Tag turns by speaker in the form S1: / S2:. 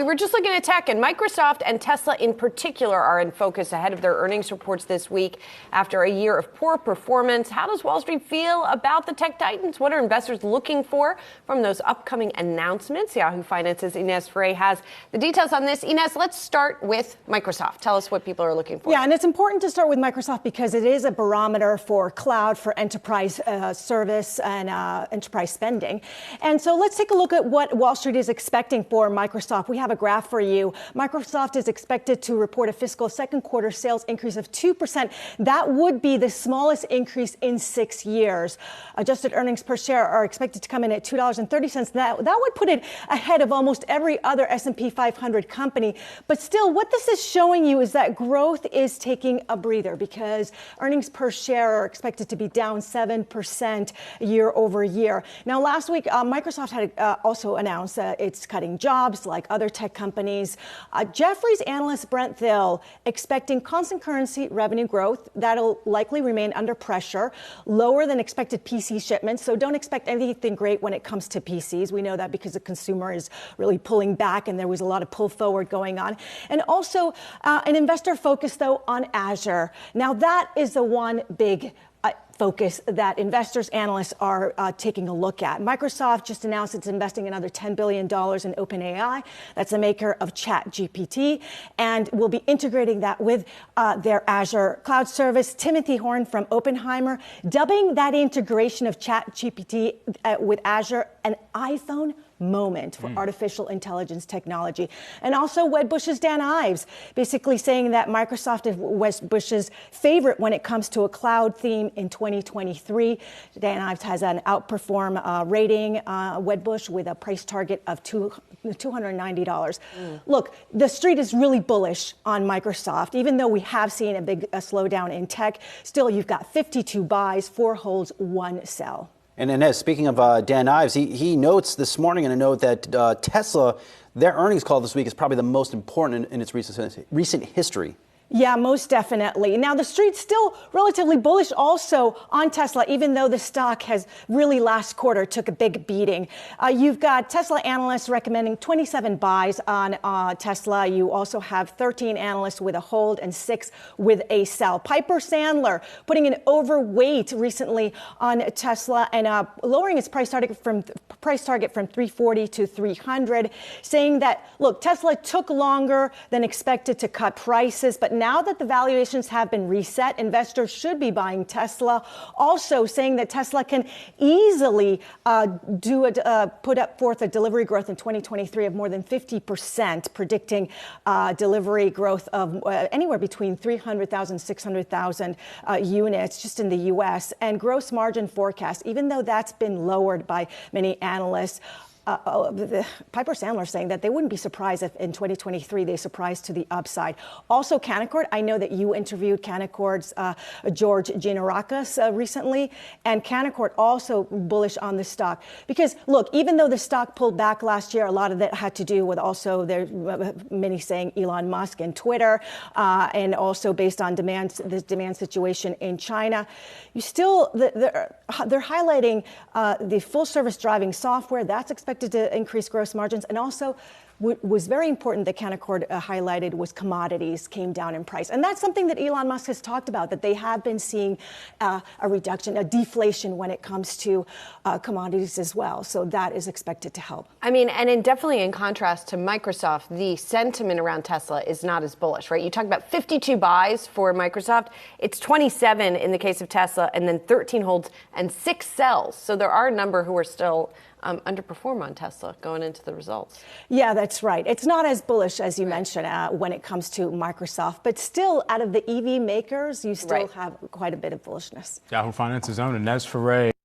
S1: We were just looking at tech, and Microsoft and Tesla in particular are in focus ahead of their earnings reports this week after a year of poor performance. How does Wall Street feel about the tech titans? What are investors looking for from those upcoming announcements? Yahoo Finance's Ines Ferre has the details on this. Ines, let's start with Microsoft. Tell us what people are looking for.
S2: Yeah, and it's important to start with Microsoft because it is a barometer for cloud, for enterprise service and enterprise spending. And so let's take a look at what Wall Street is expecting for Microsoft. We have a graph for you. Microsoft is expected to report a fiscal second quarter sales increase of 2%. That would be the smallest increase in 6 years. Adjusted earnings per share are expected to come in at $2.30. That would put it ahead of almost every other S&P 500 company. But still, what this is showing you is that growth is taking a breather because earnings per share are expected to be down 7% year over year. Now, last week, Microsoft had also announced that it's cutting jobs like other tech companies. Jefferies analyst Brent Thill expecting constant currency revenue growth. That'll likely remain under pressure, lower than expected PC shipments. So don't expect anything great when it comes to PCs. We know that because the consumer is really pulling back and there was a lot of pull forward going on. And also an investor focus, though, on Azure. Now, that is the one big focus that investors, analysts are taking a look at. Microsoft just announced it's investing another $10 billion in OpenAI. That's the maker of ChatGPT, and will be integrating that with their Azure cloud service. Timothy Horn from Oppenheimer dubbing that integration of ChatGPT with Azure an iPhone moment for artificial intelligence technology. And also Wedbush's Dan Ives basically saying that Microsoft is Wedbush's favorite when it comes to a cloud theme in 2023. Dan Ives has an outperform rating, Wedbush, with a price target of $290. Look, the street is really bullish on Microsoft, even though we have seen a big slowdown in tech. Still, you've got 52 buys, 4 holds, 1 sell.
S3: And Ines, speaking of Dan Ives, he notes this morning in a note that Tesla, their earnings call this week is probably the most important in its recent history.
S2: Yeah, most definitely. Now, the street's still relatively bullish also on Tesla, even though the stock has really last quarter took a big beating. You've got Tesla analysts recommending 27 buys on Tesla. You also have 13 analysts with a hold and 6 with a sell. Piper Sandler putting an overweight recently on Tesla and lowering its price target from 340 to 300, saying that, look, Tesla took longer than expected to cut prices, but now that the valuations have been reset, investors should be buying Tesla. Also saying that Tesla can easily put up forth a delivery growth in 2023 of more than 50%, predicting delivery growth of anywhere between 300,000, 600,000 units just in the U.S. And gross margin forecast, even though that's been lowered by many analysts, Piper Sandler saying that they wouldn't be surprised if in 2023 they surprised to the upside. Also, Canaccord, I know that you interviewed Canaccord's George Giannakouros recently, and Canaccord also bullish on the stock. Because, look, even though the stock pulled back last year, a lot of that had to do with also many saying Elon Musk and Twitter, and also based on the demand situation in China. They're highlighting the full service driving software. That's expected to increase gross margins. And also what was very important that Canaccord highlighted was commodities came down in price. And that's something that Elon Musk has talked about, that they have been seeing a reduction, a deflation when it comes to commodities as well. So that is expected to help.
S1: I mean, and definitely in contrast to Microsoft, the sentiment around Tesla is not as bullish, right? You talk about 52 buys for Microsoft. It's 27 in the case of Tesla, and then 13 holds and 6 sells. So there are a number who are still underperform on Tesla going into the results.
S2: Yeah, that's right. It's not as bullish as you mentioned when it comes to Microsoft, but still out of the EV makers, you still have quite a bit of bullishness.
S4: Yahoo Finance's own Ines Ferre.